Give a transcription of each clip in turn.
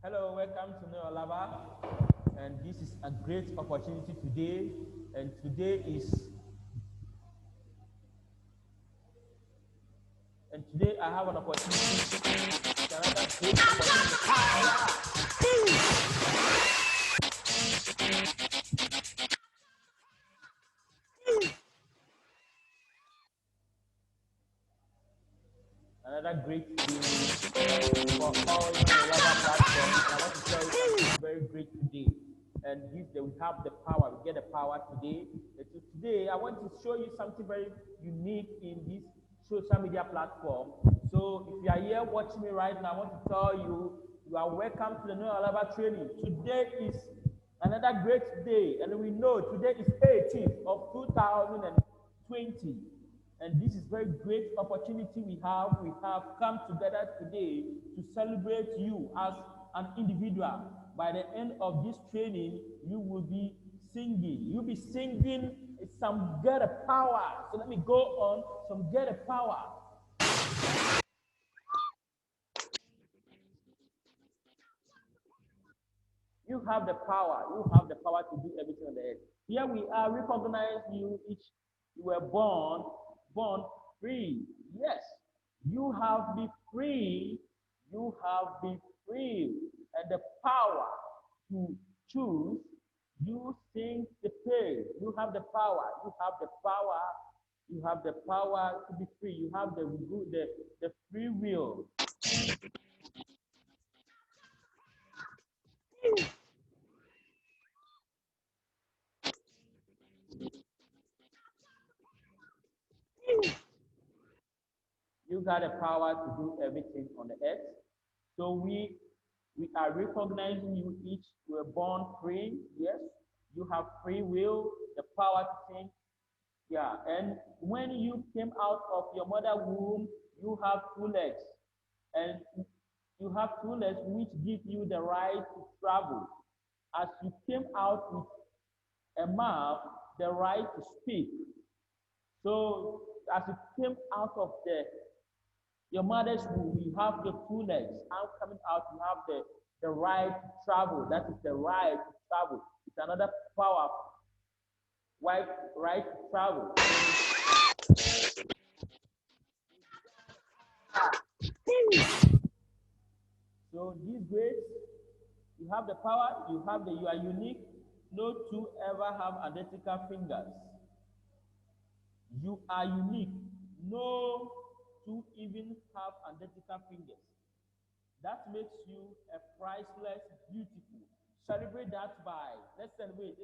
Hello, welcome to Noitulover, and this is a great opportunity today. And today I have an opportunity. It's another great another great day for all Noitulover platform. And I want to tell you something very great today. And we have the power. We get the power today. So today I want to show you something very unique in this social media platform. So if you are here watching me right now, I want to tell you you are welcome to the Noitulover training. Today is another great day, and we know today is 18th of 2020. And this is very great opportunity we have. We have come together today to celebrate you as an individual. By the end of this training, you will be singing. You'll be singing some Get a Power. So let me go on some Get a Power. You have the power. You have the power to do everything on the earth. Here we are, recognize you each. You were born free. Yes, you have been free. You have been free. And the power to choose, you sing the praise. You have the power. You have the power. You have the power to be free. You have the free will. You got the power to do everything on the earth. So we are recognizing you each. You were born free. Yes, you have free will, the power to think. Yeah, and when you came out of your mother womb, you have two legs, and you have two legs which give you the right to travel. As you came out with a mouth, the right to speak. So as you came out of your mother's womb, you have the two legs. Now coming out, you have the right to travel. That is the right to travel. It's another power, right to travel. So these grades, you have the power, you are unique. No two ever have identical fingers. You are unique. No two even have identical fingers. That makes you a priceless, beautiful. Celebrate that by, let's celebrate.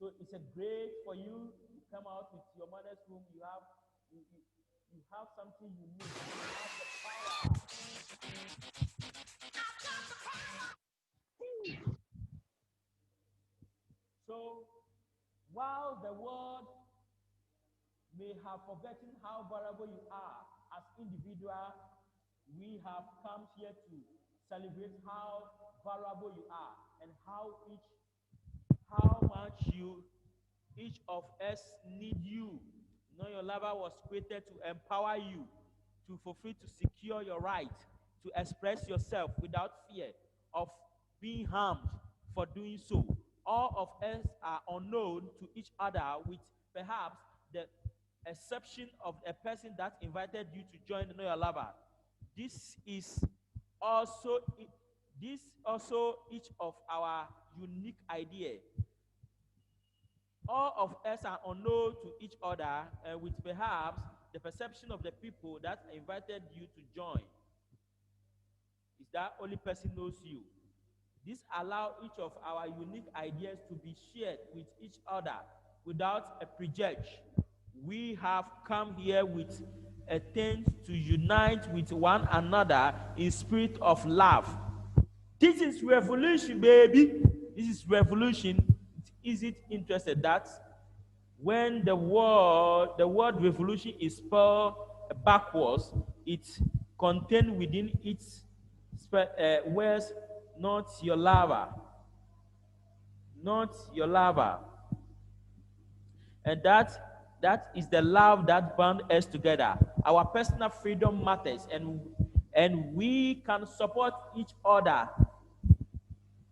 So it's a great for you. You come out with your mother's womb, you have something unique. You have the power. So while the world may have forgotten how valuable you are as individual, we have come here to celebrate how valuable you are and how much each of us need you. Noitulover was created to empower you, to fulfill, to secure your right, to express yourself without fear of being harmed for doing so. All of us are unknown to each other, with perhaps the exception of a person that invited you to join Noitulover. This is also each of our unique idea. All of us are unknown to each other, with perhaps the perception of the people that invited you to join is that only person knows you. This allows each of our unique ideas to be shared with each other without a prejudice. We have come here with a intent to unite with one another in spirit of love. This is revolution, baby. This is revolution. Is it interested that when the word revolution is spelled backwards, it contains within its words, not your lover, not your lover. And that is the love that bound us together. Our personal freedom matters, and and we can support each other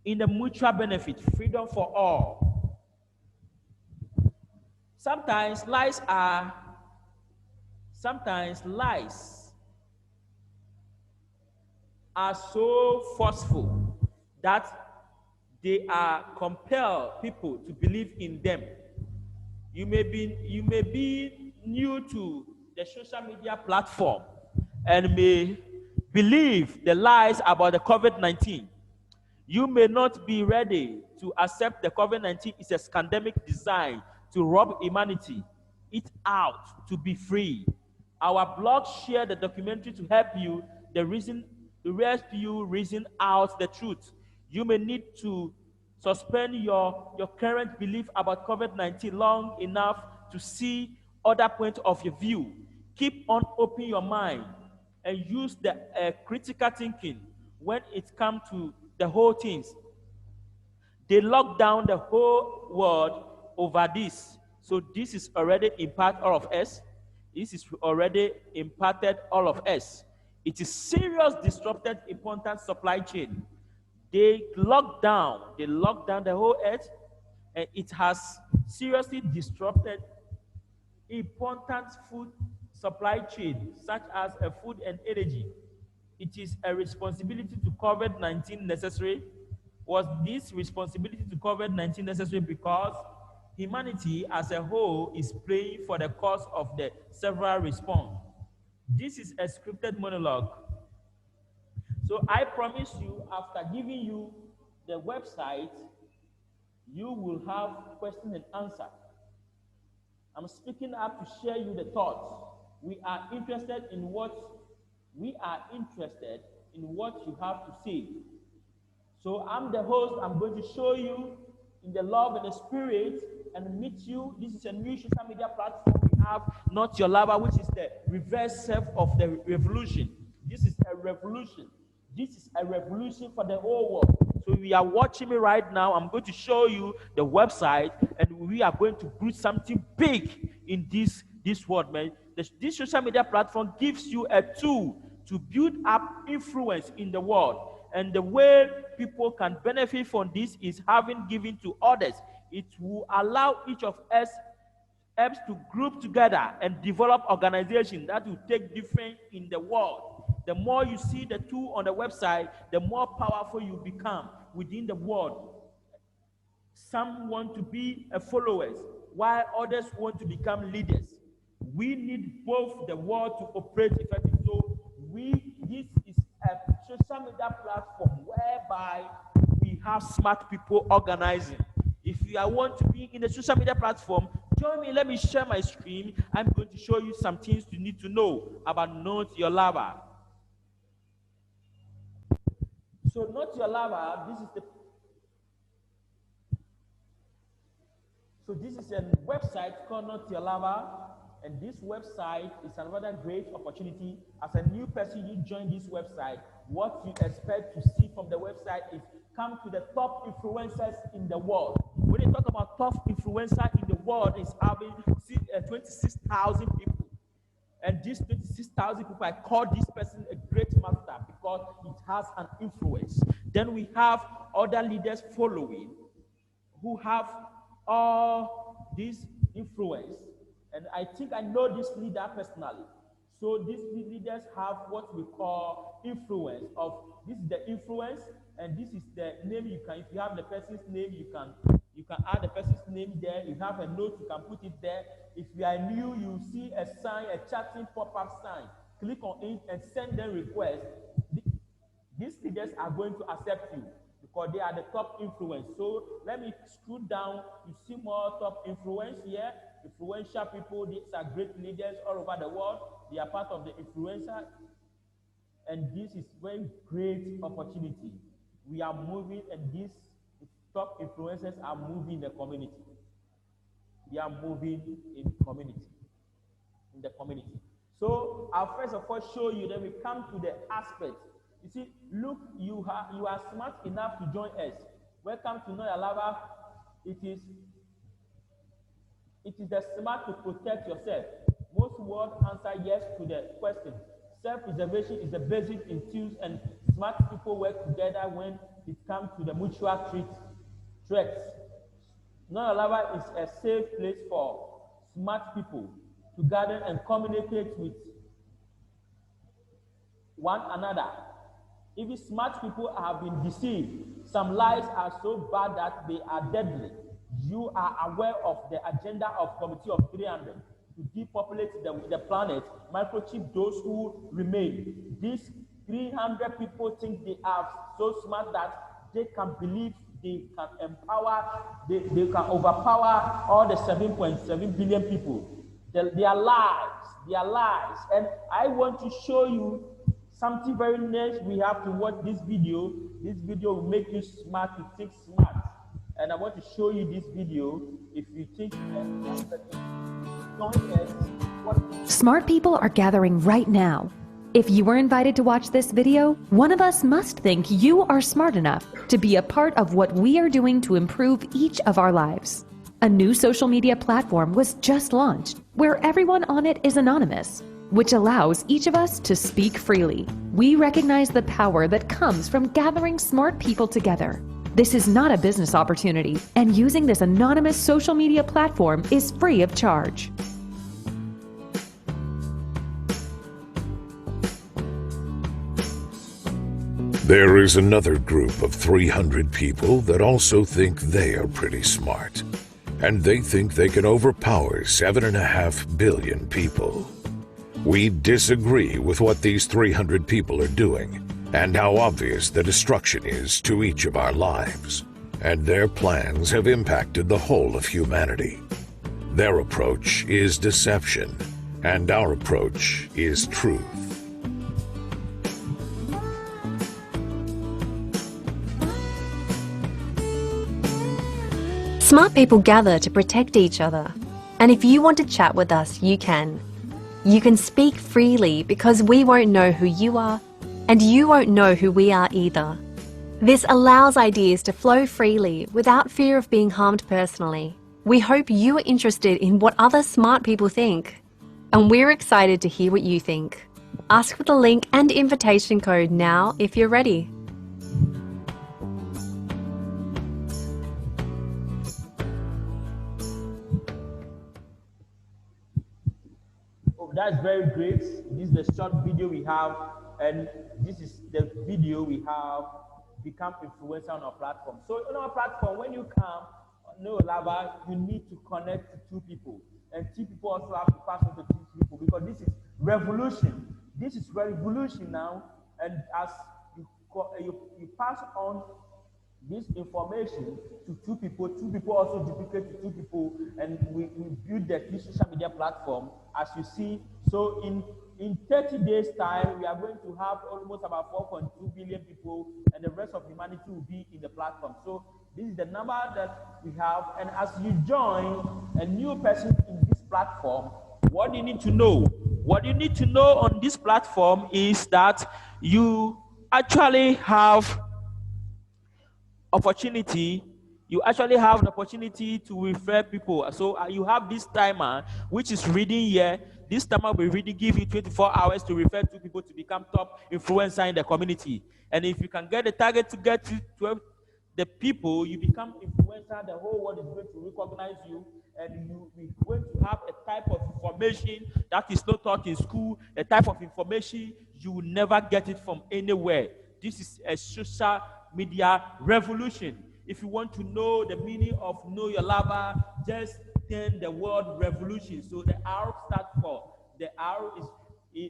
in the mutual benefit, freedom for all. Sometimes lies are so forceful that they are compel people to believe in them. You may be new to the social media platform and may believe the lies about the COVID-19. You may not be ready to accept the COVID-19 is a scandemic design to rob humanity it out to be free. Our blog share the documentary to help you reason out the truth. You may need to suspend your current belief about COVID-19 long enough to see other points of your view. Keep on opening your mind and use the critical thinking when it comes to the whole things. They locked down the whole world over this. So this is already impact all of us. This is already impacted all of us. It is serious disrupted important supply chain. They locked down the whole earth, and it has seriously disrupted important food supply chain, such as food and energy. It is a responsibility to COVID-19 necessary. Was this responsibility to COVID-19 necessary because humanity as a whole is praying for the cause of the several response? This is a scripted monologue. So I promise you, after giving you the website, you will have question and answer. I'm speaking up to share you the thoughts. We are interested in what you have to say. So I'm the host. I'm going to show you in the love and the spirit and meet you. This is a new social media platform we have, Not Your Lover, which is the reverse self of the revolution. This is a revolution. This is a revolution for the whole world. So we are watching me right now. I'm going to show you the website, and we are going to do something big in this world, man. This social media platform gives you a tool to build up influence in the world. And the way people can benefit from this is having given to others. It will allow each of us helps to group together and develop organizations that will take difference in the world. The more you see the tool on the website, the more powerful you become within the world. Some want to be followers, while others want to become leaders. We need both the world to operate effectively. So this is a social media platform whereby we have smart people organizing. If you want to be in the social media platform, join me. Let me share my screen. I'm going to show you some things you need to know about Not Your Lover. So Not Your Lover, this is a website called Not Your Lover, and this website is another great opportunity. As a new person, you join this website. What you expect to see from the website is come to the top influencers in the world. When you talk about top influencer in the world, is having 26,000 people. And these 26,000 people, I call this person a great master because it has an influence. Then we have other leaders following who have all this influence. And I think I know this leader personally. So these leaders have what we call influence. This is the influence, and this is the name. If you have the person's name, you can add the person's name there. You have a note, you can put it there. If you are new, you see a sign, a chatting pop-up sign. Click on it and send them requests. These leaders are going to accept you because they are the top influence. So let me scroll down. You see more top influence here. Influential people, these are great leaders all over the world. They are part of the influencer. And this is very great opportunity. We are moving, and these top influencers are moving the community. They are moving in the community. So I'll first of all show you, then we come to the aspect. You see, look, you are smart enough to join us. Welcome to Not Your Lover. It is the smart to protect yourself. Most words answer yes to the question. Self-preservation is the basic in tools, and smart people work together when it comes to the mutual threats. Noitulover is a safe place for smart people to gather and communicate with one another. Even smart people have been deceived. Some lies are so bad that they are deadly. You are aware of the agenda of Committee of 300 to depopulate the planet, microchip those who remain. These 300 people think they are so smart that they can believe they can empower, they can overpower all the 7.7 billion people. Their lies. And I want to show you something very nice. We have to watch this video. This video will make you smart to think smart. And I want to show you this video. If you think smart people are gathering right now. If you were invited to watch this video, one of us must think you are smart enough to be a part of what we are doing to improve each of our lives. A new social media platform was just launched where everyone on it is anonymous, which allows each of us to speak freely. We recognize the power that comes from gathering smart people together. This is not a business opportunity, and using this anonymous social media platform is free of charge. There is another group of 300 people that also think they are pretty smart, and they think they can overpower 7.5 billion people. We disagree with what these 300 people are doing and how obvious the destruction is to each of our lives. And their plans have impacted the whole of humanity. Their approach is deception, and our approach is truth. Smart people gather to protect each other. And if you want to chat with us, you can. You can speak freely because we won't know who you are, and you won't know who we are either. This allows ideas to flow freely without fear of being harmed personally. We hope you are interested in what other smart people think, and we're excited to hear what you think. Ask for the link and invitation code now if you're ready. Oh, that's very great. This is the short video we have, and this is the video we have become influencer on our platform. So on our platform, when you come on Noitulover, you need to connect to two people, and two people also have to pass on to two people, because this is revolution. This is revolution now, and as you pass on this information to two people also duplicate to two people, and we build this social media platform, as you see. So in 30 days time, we are going to have almost about 4.2 billion people, and the rest of humanity will be in the platform. So this is the number that we have, and as you join a new person in this platform, what you need to know? What you need to know on this platform is that you actually have opportunity. You actually have an opportunity to refer people. So you have this timer which is reading here. This timer will really give you 24 hours to refer to people to become top influencer in the community. And if you can get the target to get to 12 the people, you become influencer, the whole world is going to recognize you, and we're going to have a type of information that is not taught in school, a type of information you will never get it from anywhere. This is a social media revolution. If you want to know the meaning of Noitulover, just turn the word revolution. So the R stands for, the R is,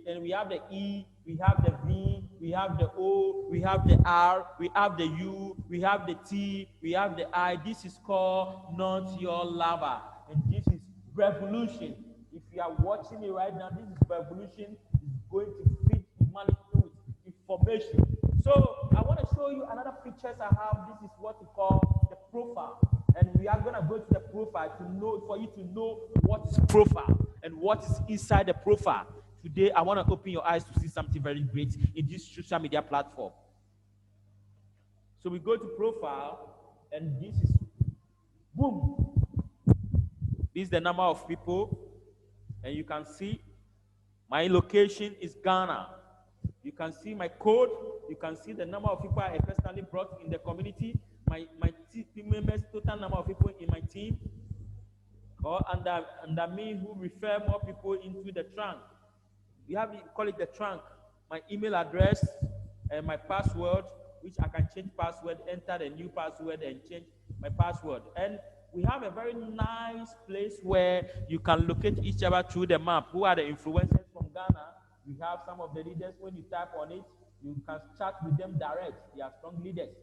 and we have the E, we have the V, we have the O, we have the R, we have the U, we have the T, we have the I. This is called Noitulover, and this is revolution. If you are watching me right now, this is revolution. It's going to feed humanity with information. So I want to show you another pictures I have. This is what we call the profile, and we are going to go to the profile to know, for you to know what is profile and what is inside the profile. Today I want to open your eyes to see something very great in this social media platform. So we go to profile, and this is, boom, this is the number of people, and you can see My location is Ghana. You can see my code. You can see the number of people I personally brought in the community. My team members, total number of people in my team. Or under me who refer more people into the trunk. We call it the trunk. My email address and my password, which I can change password, enter the new password and change my password. And we have a very nice place where you can locate each other through the map. Who are the influencers from Ghana? We have some of the leaders. When you type on it, you can chat with them direct. They are strong leaders.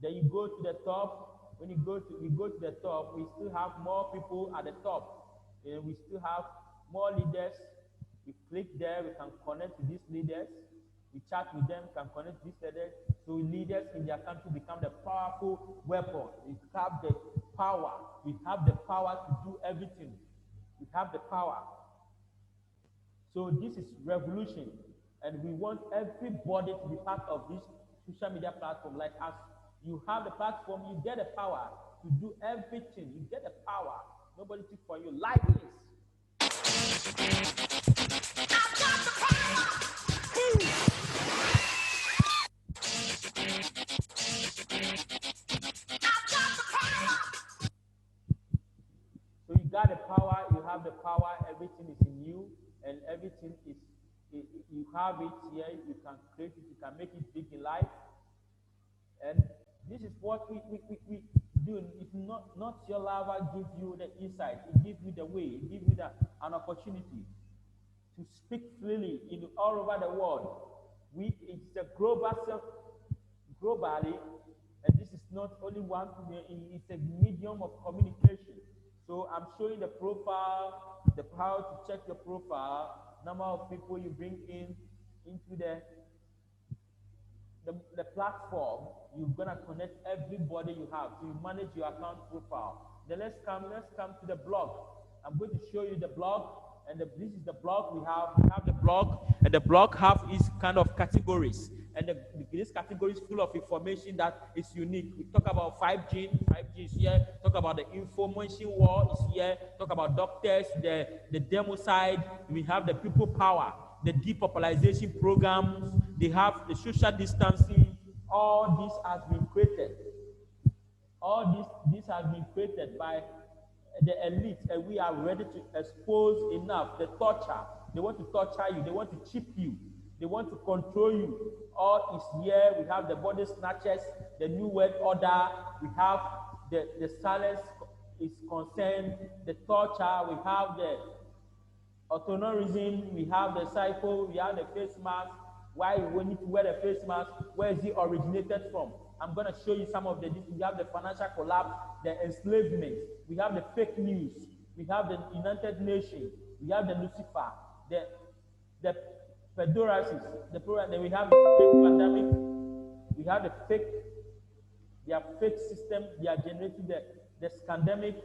Then you go to the top. When we go to the top, we still have more people at the top. And we still have more leaders. We click there, we can connect to these leaders. We chat with them, can connect to these leaders. So leaders in their country become the powerful weapon. We have the power. We have the power to do everything. We have the power. So this is revolution. And we want everybody to be part of this social media platform like us. You have the platform, you get the power to do everything. You get the power. Nobody took for you. Like this. So you got the power, you have the power, everything is in you, and everything is, you have it here, you can create it, you can make it big in life. And this is what we do. If Noitulover gives you the insight, it gives you the way, it gives you an opportunity to speak freely in all over the world. It's a globally, and this is not only one, it's a medium of communication. So I'm showing the profile, the power to check your profile, number of people you bring into the platform. You're gonna connect everybody you have. So you manage your account profile. Then let's come to the blog. I'm going to show you the blog, and this is the blog we have. We have the blog, and the blog have its kind of categories, and this category is full of information that is unique. We talk about 5G is here. Talk about the information war is here. Talk about doctors, the demo side. We have the people power, the depopulation programs. They have the social distancing. All this has been created. All this has been created by the elite, and we are ready to expose enough. The torture, they want to torture you, they want to chip you, they want to control you. All is here. We have the body snatchers, the new world order, we have the silence is concerned, the torture, we have the authoritarianism, we have the cycle, we have the face mask. Why we need to wear the face mask? Where is it originated from? I'm going to show you some of this. We have the financial collapse, the enslavement, we have the fake news, we have the United Nations, we have the Lucifer, the pedorasis, then we have the fake pandemic, we have the fake system, they are generating the scandemic.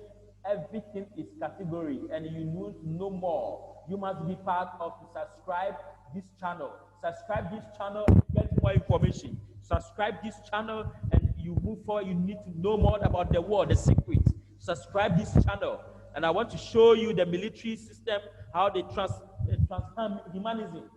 Everything is category, and you need to know more. You must be part of to subscribe this channel. Subscribe this channel and get more information. Subscribe this channel and you move forward. You need to know more about the world, the secrets. Subscribe this channel. And I want to show you the military system, how they transhumanism,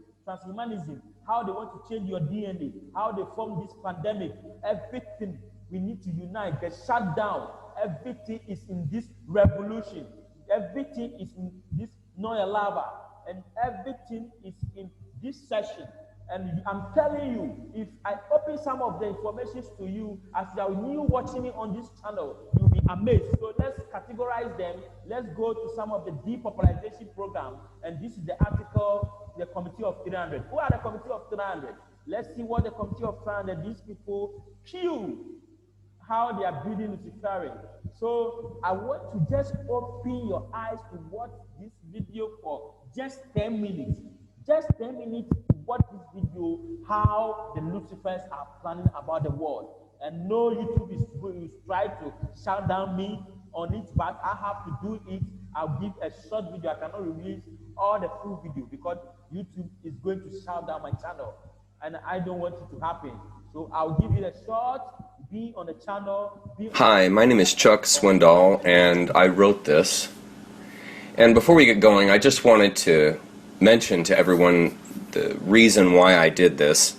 how they want to change your DNA, how they form this pandemic. Everything we need to unite, get shut down. Everything is in this revolution. Everything is in this Noitulover, and everything is in this session. And I'm telling you, if I open some of the information to you as you are new watching me on this channel, you'll be amazed. So let's categorize them. Let's go to some of the depopulation program. And this is the article, the Committee of 300. Who are the Committee of 300? Let's see what the Committee of 300, these people kill, how they are building Luciferian. So I want to just open your eyes to watch this video for just 10 minutes. Just 10 minutes to watch this video, how the Lucifers are planning about the world. And no YouTube is going to try to shut down me on it, but I have to do it. I'll give a short video. I cannot release all the full video because YouTube is going to shut down my channel. And I don't want it to happen. So I'll give you a short, be on the channel. Hi, my name is Chuck Swindoll, and I wrote this. And before we get going, I just wanted to mention to everyone the reason why I did this.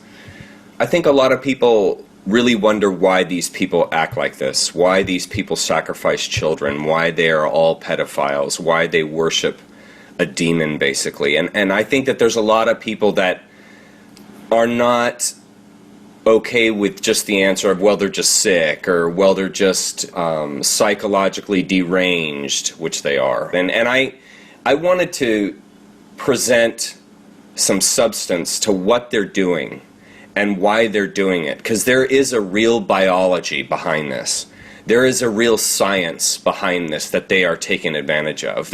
I think a lot of people really wonder why these people act like this, why these people sacrifice children, why they are all pedophiles, why they worship a demon, basically. And I think that there's a lot of people that are not okay with just the answer of, well, they're just sick, or, well, they're just psychologically deranged, which they are. And I wanted to present some substance to what they're doing and why they're doing it, because there is a real biology behind this. There is a real science behind this that they are taking advantage of.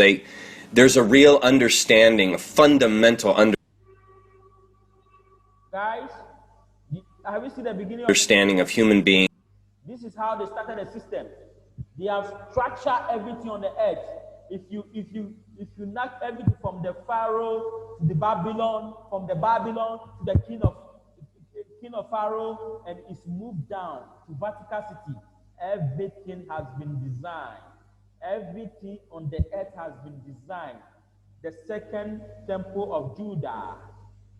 There's a real understanding, a fundamental Guys, have you seen the beginning understanding of human beings. This is how they started the system. They have structured everything on the earth. If you knock everything from the Pharaoh to the Babylon, from the Babylon to the king of Pharaoh, and it's moved down to Vatican City, everything has been designed. Everything on the earth has been designed. The second temple of Judah,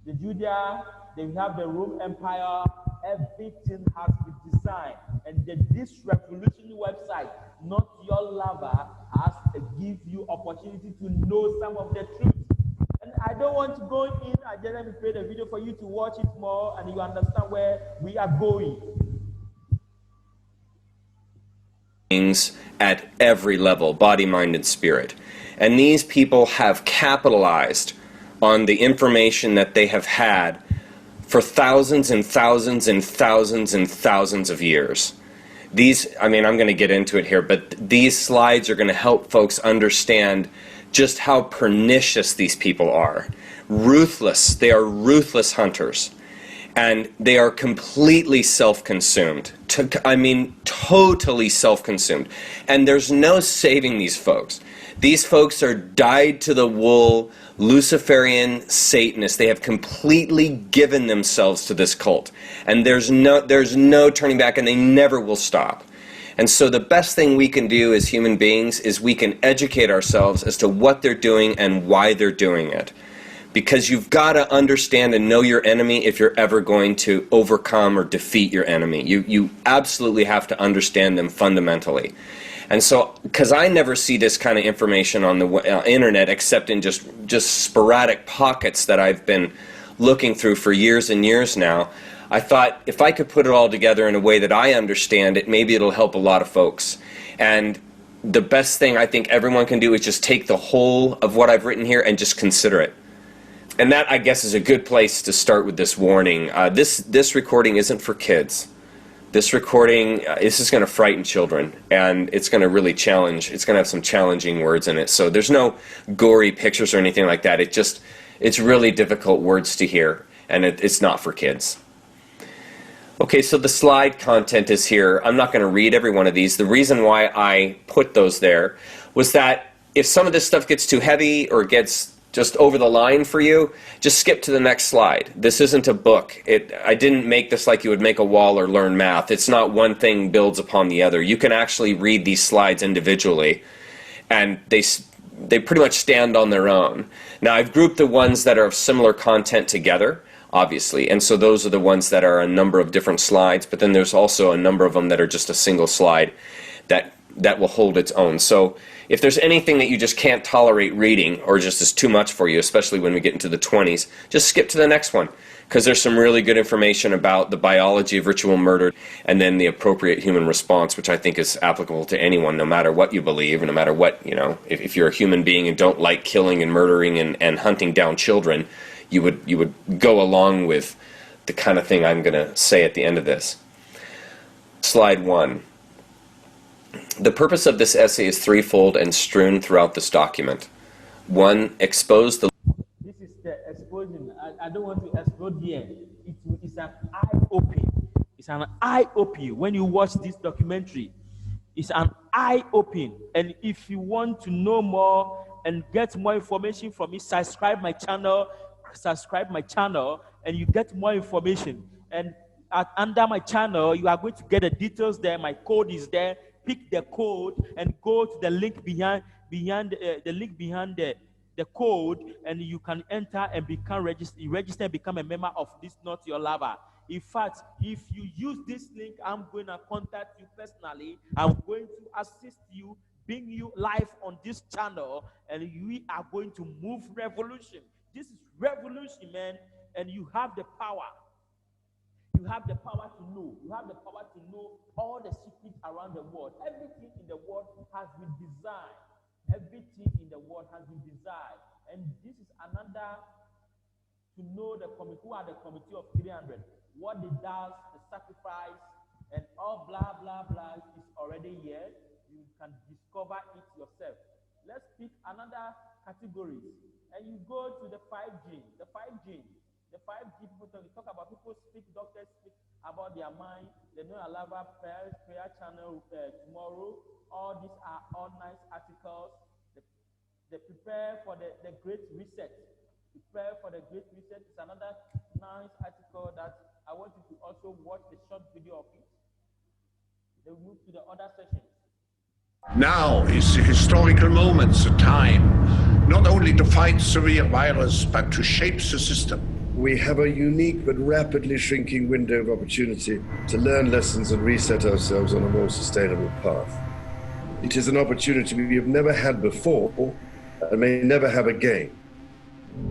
they have the Rome Empire, everything has been designed. And this revolutionary website, Not Your Lover, has to give you opportunity to know some of the truth. And I don't want to go in, I just let me create a video for you to watch it more and you understand where we are going. At every level, body, mind, and spirit. And these people have capitalized on the information that they have had for thousands and thousands and thousands and thousands of years. I'm going to get into it here, but these slides are going to help folks understand just how pernicious these people are. Ruthless. They are ruthless hunters. And they are completely self-consumed. Totally self-consumed. And there's no saving these folks. These folks are dyed-to-the-wool Luciferian Satanists. They have completely given themselves to this cult. And there's no turning back, and they never will stop. And so the best thing we can do as human beings is we can educate ourselves as to what they're doing and why they're doing it. Because you've got to understand and know your enemy if you're ever going to overcome or defeat your enemy. You absolutely have to understand them fundamentally. And so, because I never see this kind of information on the internet except in just sporadic pockets that I've been looking through for years and years now, I thought if I could put it all together in a way that I understand it, maybe it'll help a lot of folks. And the best thing I think everyone can do is just take the whole of what I've written here and just consider it. And that, I guess, is a good place to start with this warning. This recording isn't for kids. This recording, this is going to frighten children, and it's going to really challenge. It's going to have some challenging words in it. So there's no gory pictures or anything like that. It's really difficult words to hear, and it's not for kids. Okay, so the slide content is here. I'm not going to read every one of these. The reason why I put those there was that if some of this stuff gets too heavy or gets just over the line for you, just skip to the next slide. This isn't a book. I didn't make this like you would make a wall or learn math. It's not one thing builds upon the other. You can actually read these slides individually, and they pretty much stand on their own. Now, I've grouped the ones that are of similar content together, obviously, and so those are the ones that are a number of different slides, but then there's also a number of them that are just a single slide that will hold its own. So if there's anything that you just can't tolerate reading or just is too much for you, especially when we get into the 20s, just skip to the next one, because there's some really good information about the biology of ritual murder and then the appropriate human response, which I think is applicable to anyone, no matter what you believe, and no matter what, if you're a human being and don't like killing and murdering and hunting down children, you would go along with the kind of thing I'm going to say at the end of this. Slide 1. The purpose of this essay is threefold and strewn throughout this document. 1. Expose the... This is the exposing. I don't want to explode here. It's an eye-opening. It's an eye-opening when you watch this documentary. It's an eye-opening. And if you want to know more and get more information from me, subscribe my channel, and you get more information. And under my channel, you are going to get the details there. My code is there. Pick the code and go to the link behind the the code, and you can enter and register and become a member of this Noitulover. In fact, if you use this link, I'm going to contact you personally. I'm going to assist you, bring you live on this channel, and we are going to move revolution. This is revolution, man, and you have the power. You have the power to know. You have the power to know all the secrets around the world. Everything in the world has been designed. Everything in the world has been designed. And this is another to know the committee, who are the committee of 300, what they does, the sacrifice, and all blah, blah, blah is already here. You can discover it yourself. Let's pick another category. And you go to the 5G. The 5G. The 5G people talk about, people speak, doctors speak about their mind. They know Noitulover prayer channel tomorrow. All these are all nice articles. They prepare for the Great Reset. Prepare for the Great Reset is another nice article that I want you to also watch the short video of it. Then move to the other sessions. Now is the historical moment, the time, not only to fight severe virus, but to shape the system. We have a unique but rapidly shrinking window of opportunity to learn lessons and reset ourselves on a more sustainable path. It is an opportunity we have never had before and may never have again.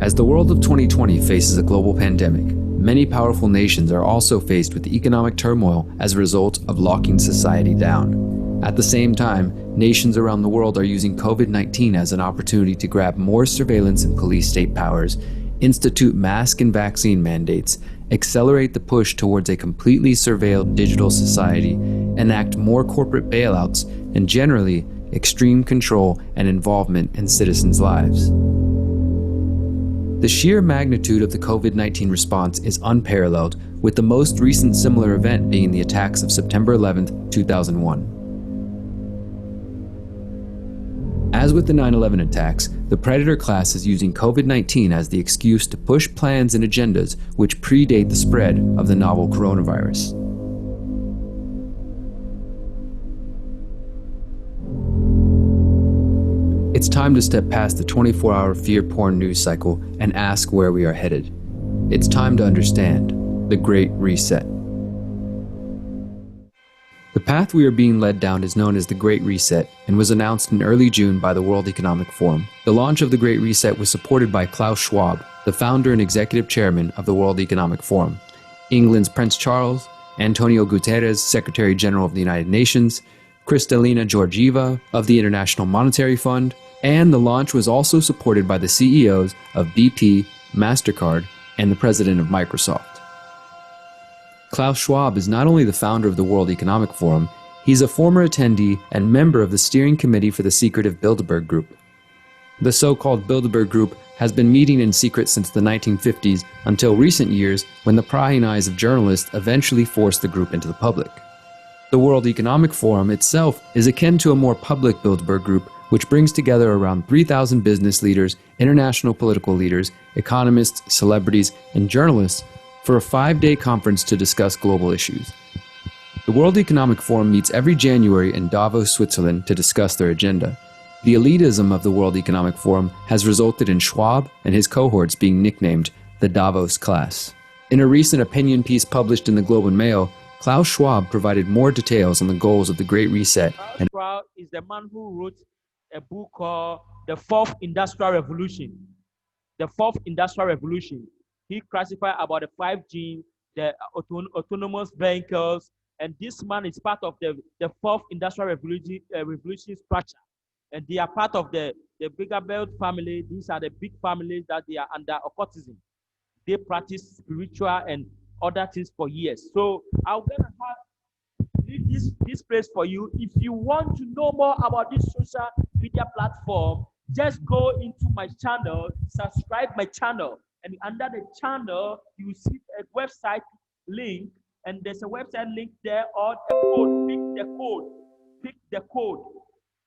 As the world of 2020 faces a global pandemic, many powerful nations are also faced with economic turmoil as a result of locking society down. At the same time, nations around the world are using COVID-19 as an opportunity to grab more surveillance and police state powers, institute mask and vaccine mandates, accelerate the push towards a completely surveilled digital society, enact more corporate bailouts, and generally, extreme control and involvement in citizens' lives. The sheer magnitude of the COVID-19 response is unparalleled, with the most recent similar event being the attacks of September 11, 2001. As with the 9/11 attacks, the predator class is using COVID-19 as the excuse to push plans and agendas which predate the spread of the novel coronavirus. It's time to step past the 24-hour fear porn news cycle and ask where we are headed. It's time to understand the Great Reset. The path we are being led down is known as the Great Reset and was announced in early June by the World Economic Forum. The launch of the Great Reset was supported by Klaus Schwab, the founder and executive chairman of the World Economic Forum, England's Prince Charles, Antonio Guterres, Secretary General of the United Nations, Kristalina Georgieva of the International Monetary Fund, and the launch was also supported by the CEOs of BP, MasterCard, and the president of Microsoft. Klaus Schwab is not only the founder of the World Economic Forum, he's a former attendee and member of the steering committee for the secretive Bilderberg Group. The so-called Bilderberg Group has been meeting in secret since the 1950s until recent years when the prying eyes of journalists eventually forced the group into the public. The World Economic Forum itself is akin to a more public Bilderberg Group, which brings together around 3,000 business leaders, international political leaders, economists, celebrities, and journalists for a 5-day conference to discuss global issues. The World Economic Forum meets every January in Davos, Switzerland to discuss their agenda. The elitism of the World Economic Forum has resulted in Schwab and his cohorts being nicknamed the Davos class. In a recent opinion piece published in the Globe and Mail, Klaus Schwab provided more details on the goals of the Great Reset. Klaus Schwab is the man who wrote a book called The Fourth Industrial Revolution. The Fourth Industrial Revolution. He classified about the 5G, the autonomous vehicles, and this man is part of the Fourth Industrial Revolution structure. And they are part of the bigger belt family. These are the big families that they are under occultism. They practice spiritual and other things for years. So I'm gonna leave this place for you. If you want to know more about this social media platform, just go into my channel, subscribe my channel, and under the channel you will see a website link, and there's a website link there, or a code. Pick the code.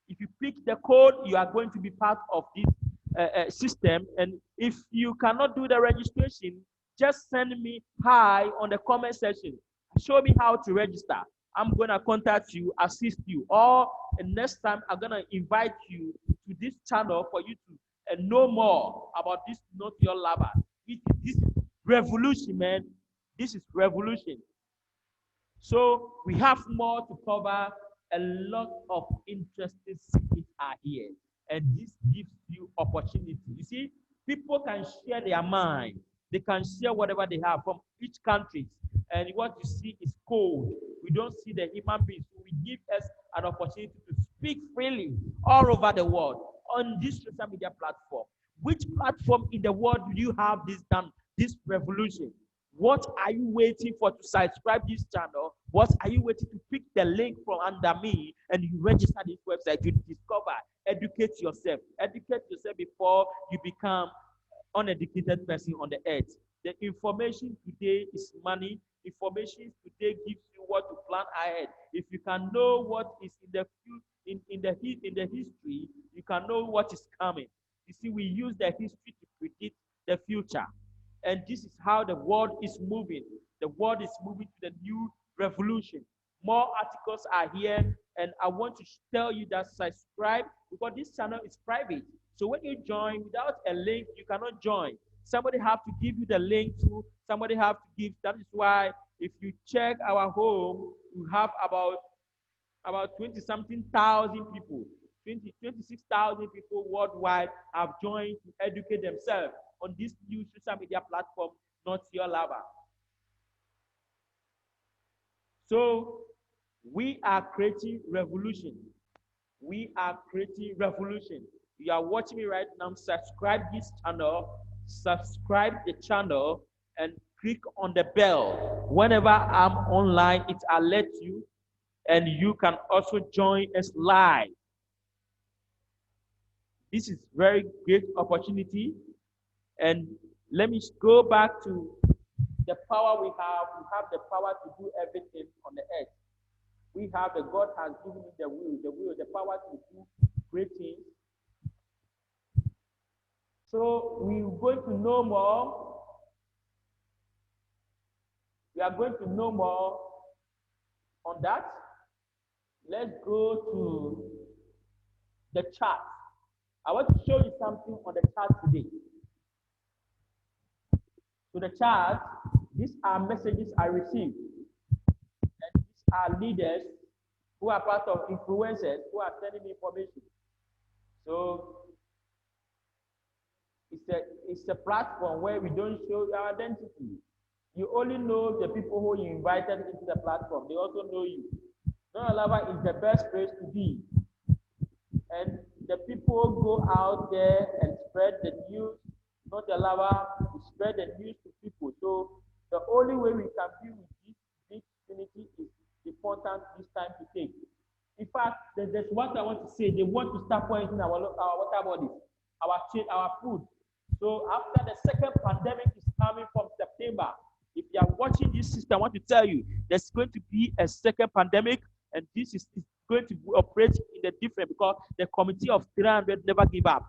If you pick the code, you are going to be part of this system. And if you cannot do the registration, just send me hi on the comment section. Show me how to register. I'm gonna contact you, assist you, or next time I'm gonna invite you to this channel for you to and know more about this Noitulover. This is revolution, man. This is revolution. So we have more to cover. A lot of interesting secrets are here, and this gives you opportunity. You see, people can share their mind. They can share whatever they have from each country, and what you see is code. We don't see the human beings. So we give us an opportunity to speak freely all over the world on this social media platform. Which platform in the world do you have this done? This revolution? What are you waiting for to subscribe this channel? What are you waiting to pick the link from under me and you register this website to discover, educate yourself. Educate yourself before you become uneducated person on the earth. The information today is money. Information today gives you what to plan ahead. If you can know what is in the history, you can know what is coming. You see, we use the history to predict the future. And this is how the world is moving. The world is moving to the new revolution. More articles are here, and I want to tell you that subscribe because this channel is private. So when you join without a link, you cannot join. Somebody have to give you the link to. Somebody have to give. That is why if you check our home, we have about 20 something thousand people. 26,000 people worldwide have joined to educate themselves on this new social media platform, Noitulover. So we are creating revolution. We are creating revolution. You are watching me right now. Subscribe this channel, subscribe the channel, and click on the bell. Whenever I'm online, it alerts you, and you can also join us live. This is very great opportunity. And let me go back to the power we have. We have the power to do everything on the earth. We have the God has given me the will, the power to do great things. So we're going to know more. We are going to know more on that. Let's go to the chart. I want to show you something on the chart today. So the chart, these are messages I received. And these are leaders who are part of influencers who are sending me information. So it's a platform where we don't show our identity. You only know the people who you invited into the platform. They also know you. Noitulover is the best place to be. And the people go out there and spread the news. Noitulover to spread the news to people. So the only way we can be with this big community is important this time to take. In fact, there's what I want to say. They want to start pointing our water bodies, our food. So after the second pandemic is coming from September, if you are watching this system, I want to tell you there's going to be a second pandemic, and this is going to operate in the different because the committee of 300 never give up.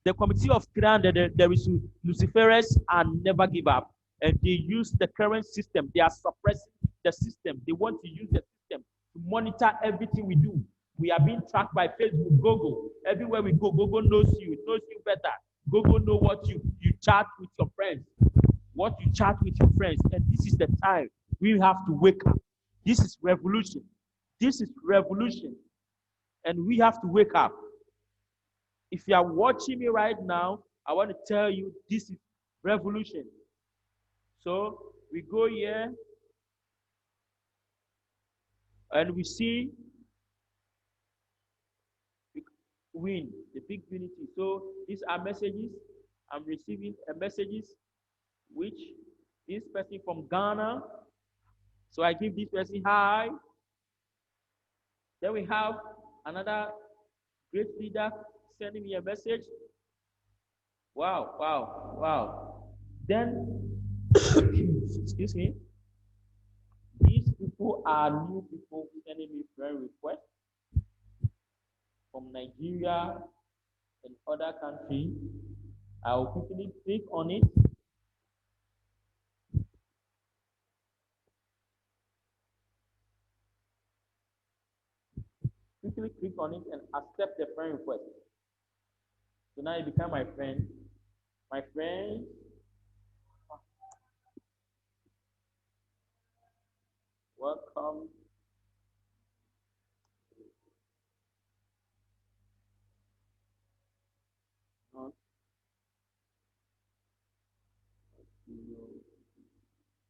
The committee of 300, there is Luciferus and never give up. And they use the current system. They are suppressing the system. They want to use the system to monitor everything we do. We are being tracked by Facebook, Google. Everywhere we go, Google knows you better. Google know what you chat with your friends, what you chat with your friends. And this is the time we have to wake up. This is revolution. This is revolution. And we have to wake up. If you are watching me right now, I want to tell you this is revolution. So we go here and we see win the big unity. So these are messages. I'm receiving messages which this person from Ghana. So I give this person hi. Then we have another great leader sending me a message. Wow, wow, wow. Then, excuse me, these people are new people sending me friend requests from Nigeria and other countries. I will quickly click on it. Quickly click on it and accept the friend request. So now you become my friend. My friend, welcome.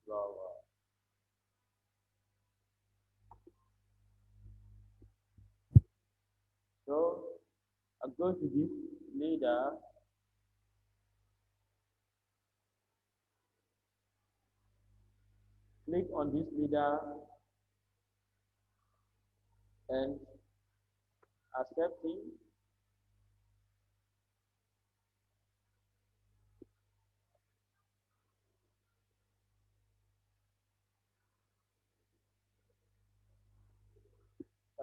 Noitulover. So I go to this leader, click on this leader and accept him.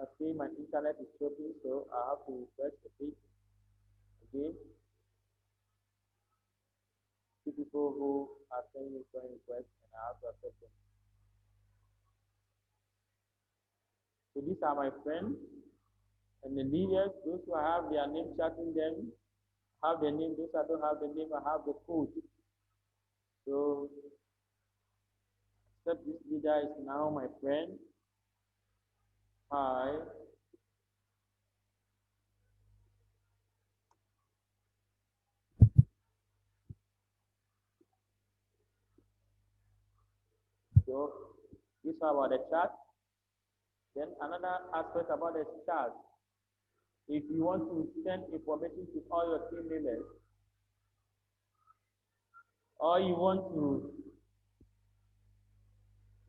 I see my internet is chopping, so I have to refresh the page again. Two people who are sending me friend requests and I have to accept them. So these are my friends and the leaders, those who have their name chatting them, have the name, those that don't have the name, I have the code. So accept this leader is now my friend. Hi. So this is about the chat. Then another aspect about the chat, if you want to send information to all your team members, or you want to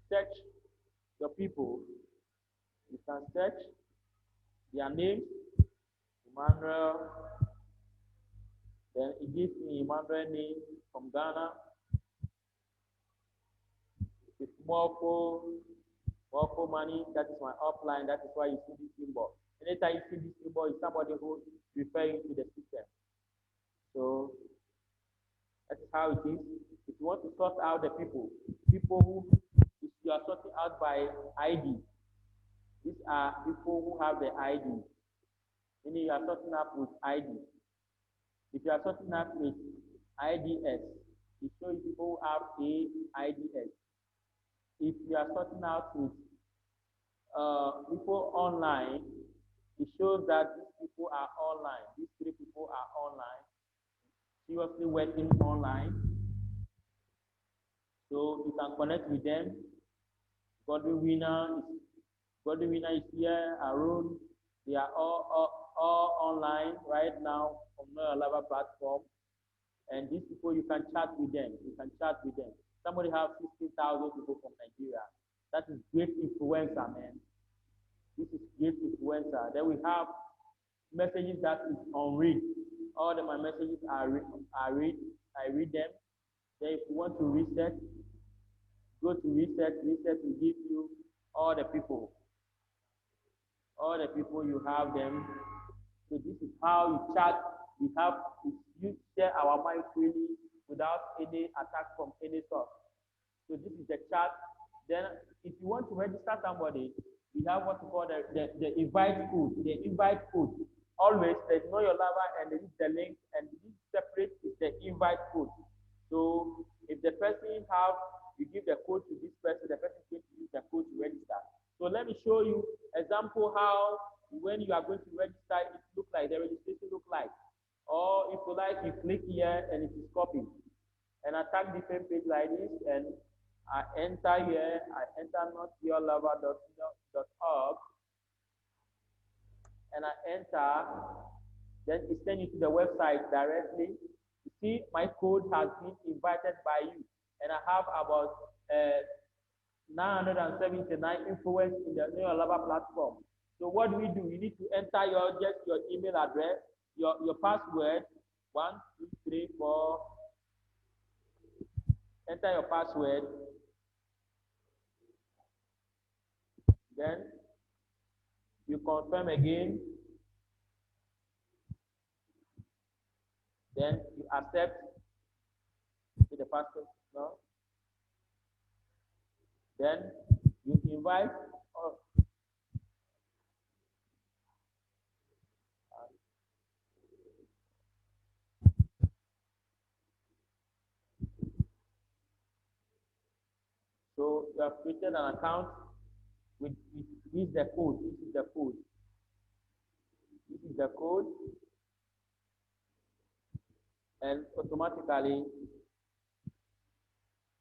search your people, you can search their names, Emmanuel, then it gives me Emmanuel name from Ghana, it's Morpho money, that is my upline, that is why you see this symbol. Anytime you see this symbol, it's somebody who referring to the system. So that is how it is. If you want to sort out the people who, if you are sorting out by ID, these are people who have the ID. Meaning you are sorting up with ID. If you are sorting up with IDS, it shows people who have AIDS. If you are sorting out with people online, it shows that these people are online. These three people are online, seriously working online. So you can connect with them. Godwin Winner is here. Arun, they are all online right now on the Noitulover platform. And these people, you can chat with them. Somebody have 16,000 people from Nigeria. That is great influencer, man. This is great influencer. Then we have messages that is unread. All my messages are read. I read them. Then if you want to reset, go to reset. Reset will give you all the people. All the people you have them. So this is how you chat. You share our mind freely without any attack from any source. So this is the chat. Then if you want to register somebody, we have what we call the invite code. The invite code. Always there's know your lover and there is the link and this separate is the invite code. So if the person you give the code to this person, the person is going to use the code to register. So let me show you example how when you are going to register, it look like the registration look like. Or if you like, you click here and it is copied. And I tag different page like this and I enter here, I enter noitulover.org and I enter, then it sends you to the website directly. You see, my code has been invited by you, and I have about 979 influence in the Noitulover platform. So what do? You need to enter your email address, your password, 1, 2, 3, 4. Enter your password. Then you confirm again. Then you accept the password. No? Then you invite. you have created an account with this is the code. This is the code. This is the code, and automatically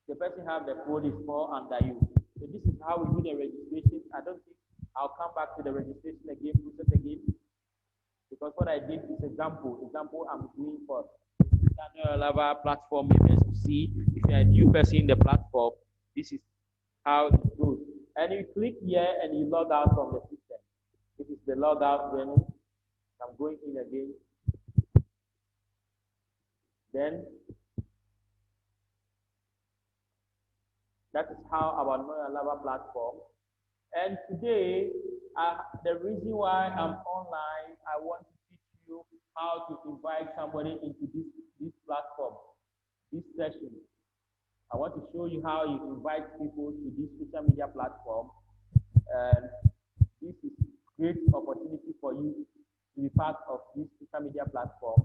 the person have the code is fall under you. So this is how we do the registration. I don't think I'll come back to the registration again, process again, because what I did is example I'm doing for Noitulover platform members to see if you're a new person in the platform. This is how it goes. And you click here and you log out from the system. This is the logout menu. I'm going in again. Then that is how our Noitulover platform. And today, the reason why I'm online, I want to teach you how to invite somebody into this platform, this session. I want to show you how you invite people to this social media platform. And this is a great opportunity for you to be part of this social media platform.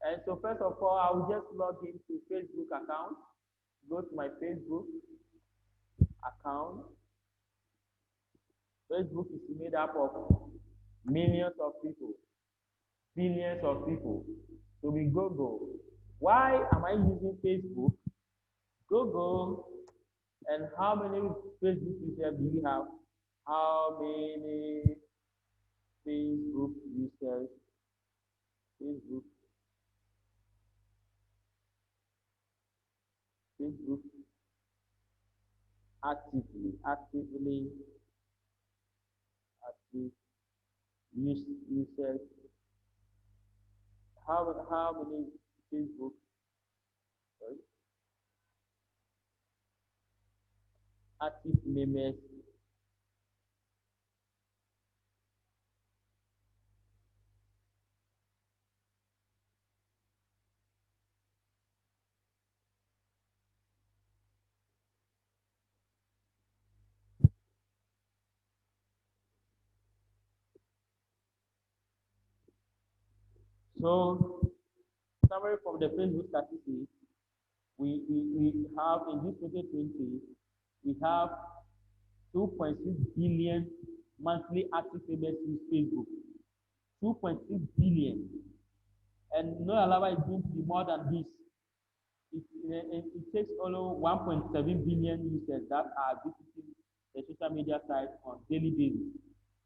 And so first of all, I will just log into Facebook account. Go to my Facebook account. Facebook is made up of millions of people, billions of people. So we Google. Why am I using Facebook? Google. And how many Facebook users do you have? How many Facebook users? Facebook active users. How many Facebook sorry, active members? So summary from the Facebook statistics, we have in this 2020, we have 2.6 billion monthly active members use Facebook. 2.6 billion. And Noitulover is going to be more than this. It takes only 1.7 billion users that are visiting the social media site on daily basis.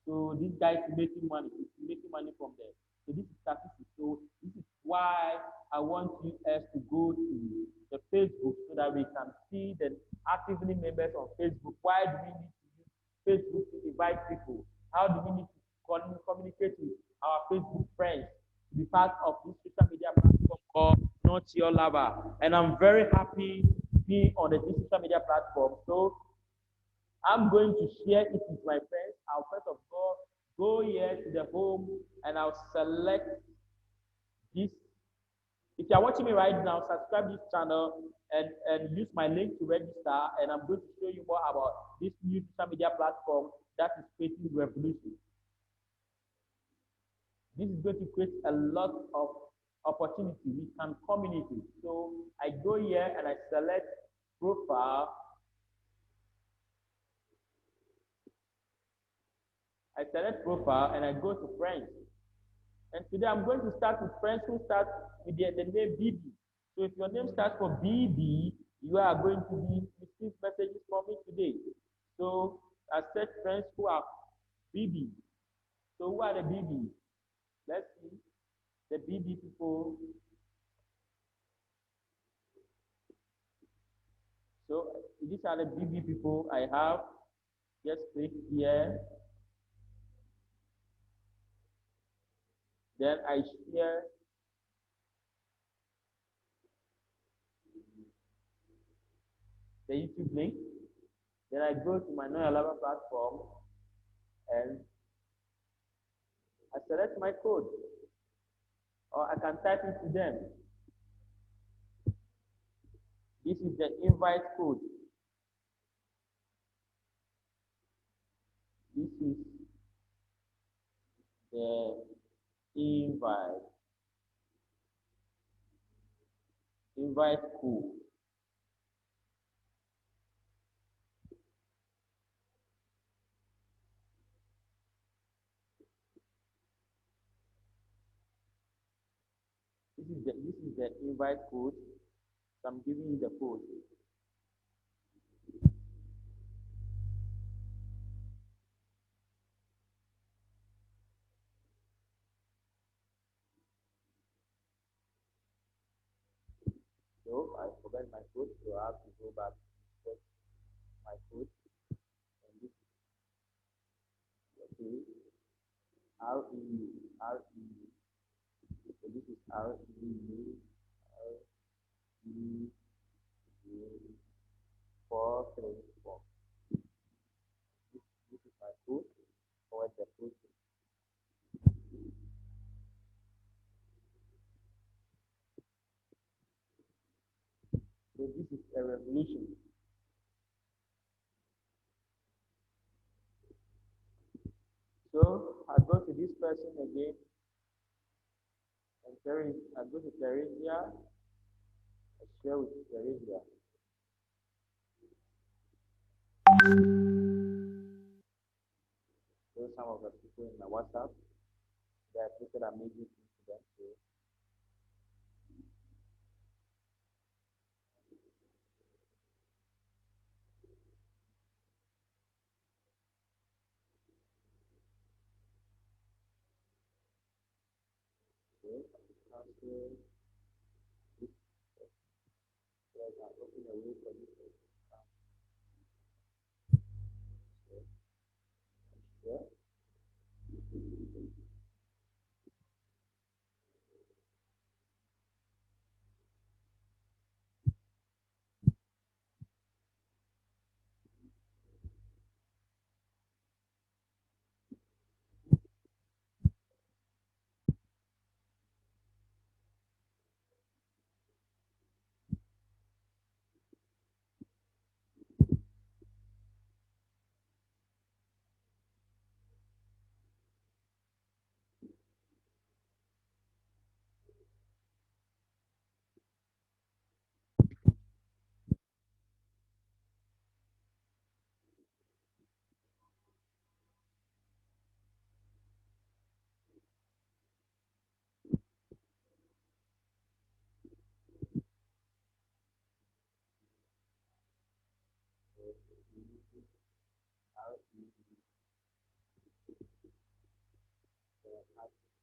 So this guy is making money. He's making money from there. So this is statistics. So this is why I want you guys to go to the Facebook so that we can see the actively members on Facebook. Why do we need to use Facebook to invite people? How do we need to communicate with our Facebook friends to be part of this social media platform called Noitulover? And I'm very happy being on the social media platform. So I'm going to share it with my friends. I'll first of all go here to the home and I'll select this. If you're watching me right now, subscribe this channel and use my link to register, and I'm going to show you more about this new social media platform that is creating revolution. This is going to create a lot of opportunity. We can communicate. So I go here and I select profile. I select profile and I go to friends. And today I'm going to start with friends who start with the name BB. So if your name starts for BB, you are going to receive messages from me today. So I set friends who are BB. So who are the BB? Let's see the BB people. So these are the BB people I have. Just click here. Then I share the YouTube link. Then I go to my Noitulover platform and I select my code, or I can type it to them. This is the invite code. This is the invite code. this is the invite code. So I'm giving you the code. So I forgot my code, so I have to go back to check my code. And this is okay. REU. So this is REU434. This is my code. Forward the code. So this is a revolution. So I go to this person again, and I go to Theresia. I share with Theresia. So some of the people in my WhatsApp, they have posted amazing things to them. So cancel this. So I can open a way for this account. So share.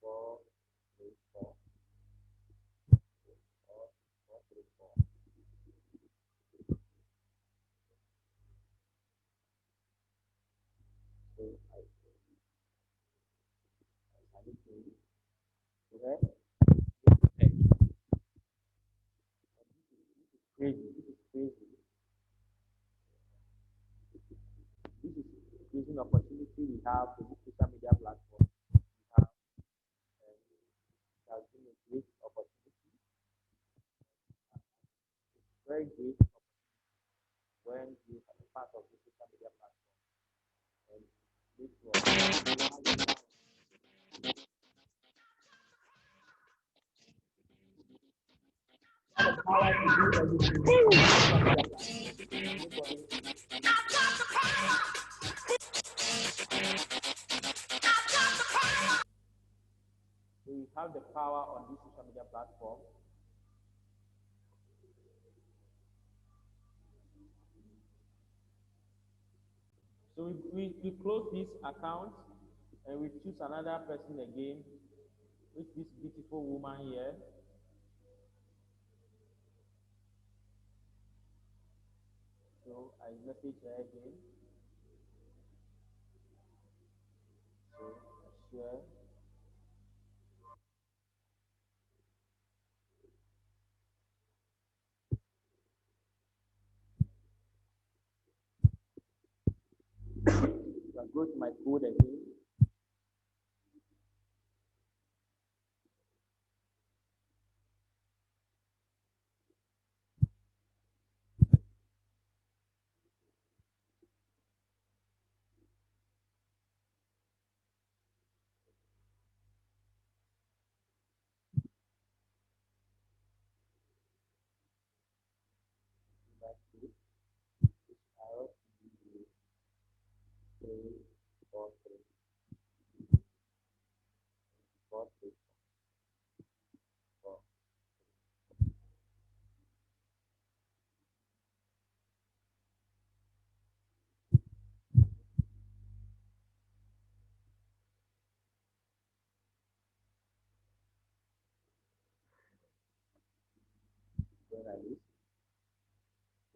RE434. So I need to okay. Crazy. This is crazy. This is increasing opportunity we have to this social media platform. We have it has been a great opportunity, very great when you are a part of the social media platform and this was so we have the power on this social media platform. So we close this account and we choose another person again with this beautiful woman here. So I message her again. So I share. So I go to my code again. Back to arrow 3, 4, 3, 4, 3, 4.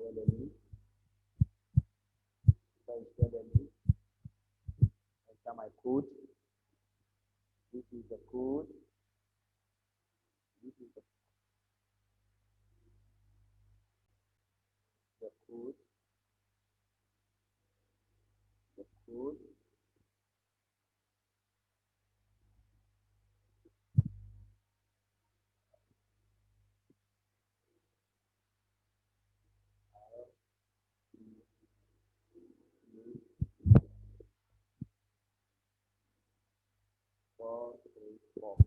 underneath. Underneath. Enter my code. This is the code. This is the code. The code. Four, three, four.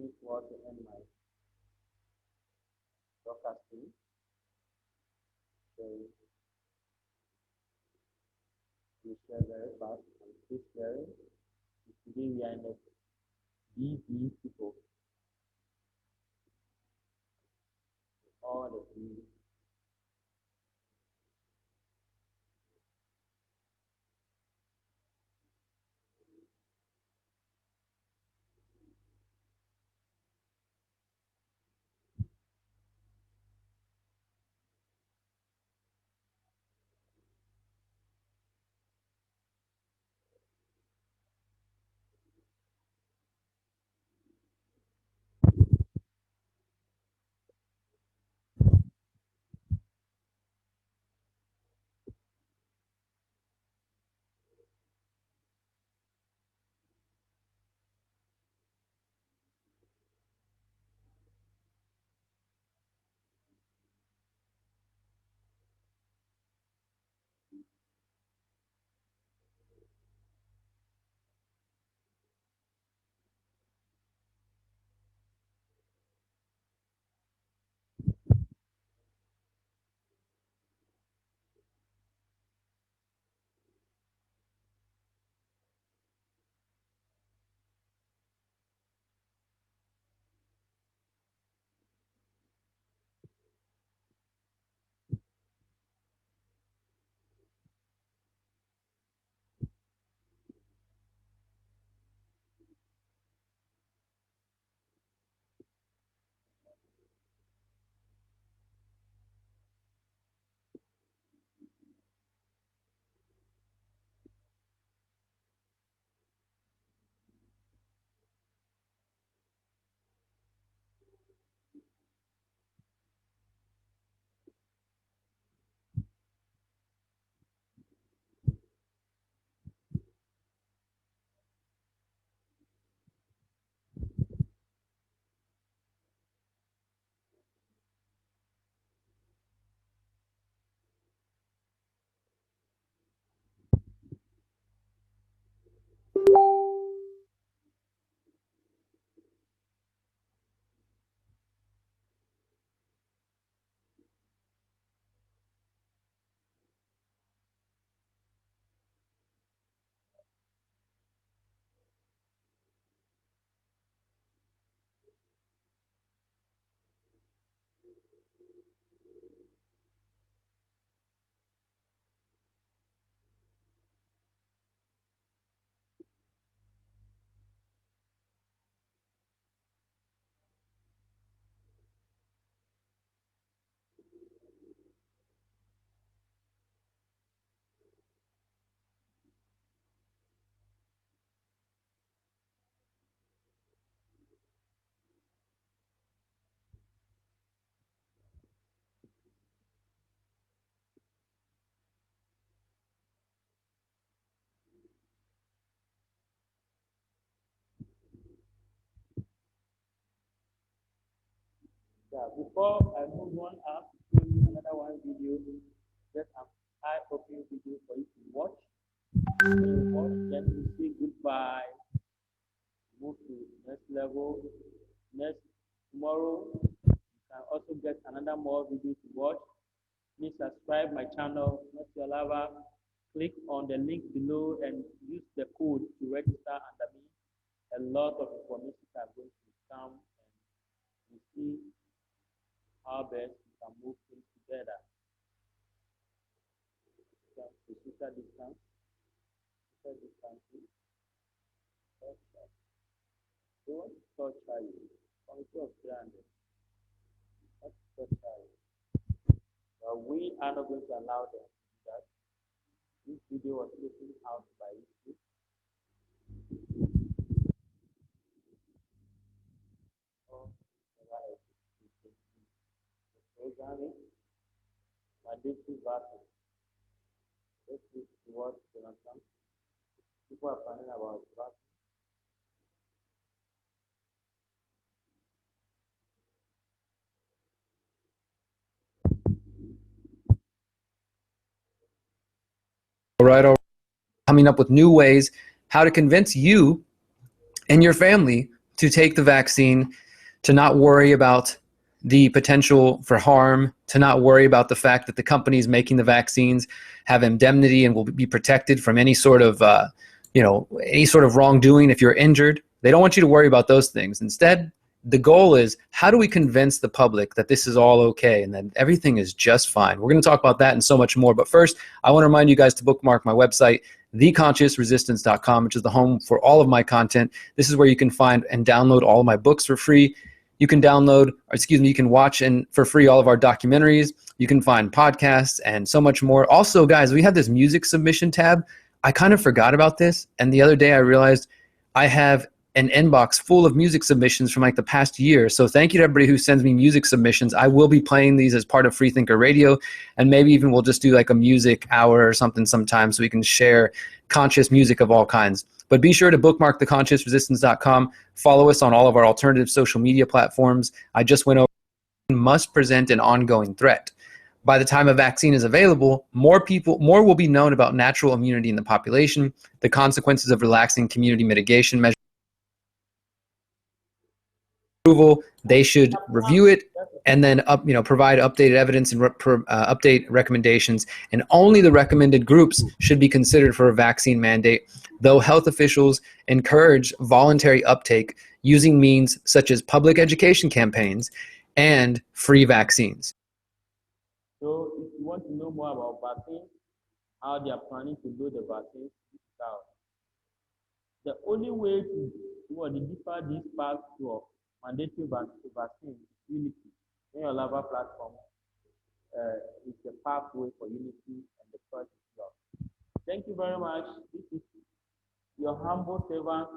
looking forward to end my broadcasting. So we share very fast and keep sharing. Today we are in the DB people. All the D. Yeah, before I move on, I have to show you another one video, just an eye-opening video for you to watch. When you watch, then you say goodbye, move to next level. Next tomorrow, you can also get another more video to watch. Please subscribe my channel, Noitulover. Click on the link below and use the code to register under me. A lot of information are going to come and you see how best we can move things together. Social distance, social distancing, don't torture you. Committee of 300, not torture you. But we are not going to allow them to do that. This video was taken out by YouTube. Programming, mandatory version. Let's see what Jonathan. People are planning about version. Coming up with new ways how to convince you and your family to take the vaccine, to not worry about the potential for harm, to not worry about the fact that the companies making the vaccines have indemnity and will be protected from any sort of, any sort of wrongdoing if you're injured. They don't want you to worry about those things. Instead, the goal is, how do we convince the public that this is all okay and that everything is just fine? We're going to talk about that and so much more. But first, I want to remind you guys to bookmark my website, theconsciousresistance.com, which is the home for all of my content. This is where you can find and download all of my books for free. You can you can watch and for free all of our documentaries. You can find podcasts and so much more. Also, guys, we have this music submission tab. I kind of forgot about this, and the other day I realized I have an inbox full of music submissions from like the past year. So thank you to everybody who sends me music submissions. I will be playing these as part of Freethinker Radio, and maybe even we'll just do like a music hour or something sometime so we can share conscious music of all kinds. But be sure to bookmark theconsciousresistance.com. Follow us on all of our alternative social media platforms. I just went over, must present an ongoing threat. By the time a vaccine is available, more will be known about natural immunity in the population, the consequences of relaxing community mitigation measures. Approval, they should review it and then provide updated evidence and update recommendations, and only the recommended groups should be considered for a vaccine mandate, though health officials encourage voluntary uptake using means such as public education campaigns and free vaccines. So if you want to know more about vaccines, how they are planning to do the vaccines, out. The only way to differ this path to mandatory vaccine is unity. Noitulover platform is the pathway for unity and the first love. Thank you very much. This is your humble servant,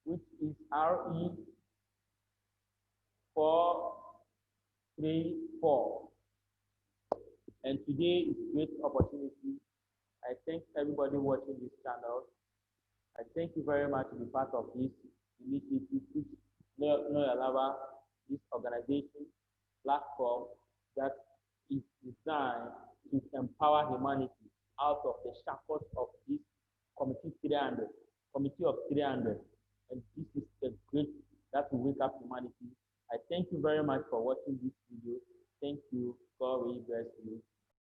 which is RE434. And today is a great opportunity. I thank everybody watching this channel. I thank you very much to be part of this initiative, which Noitulover, this organization, platform that is designed to empower humanity out of the shackles of this Committee of 300. And this is the great that will wake up humanity. I thank you very much for watching this video. Thank you. God will bless you.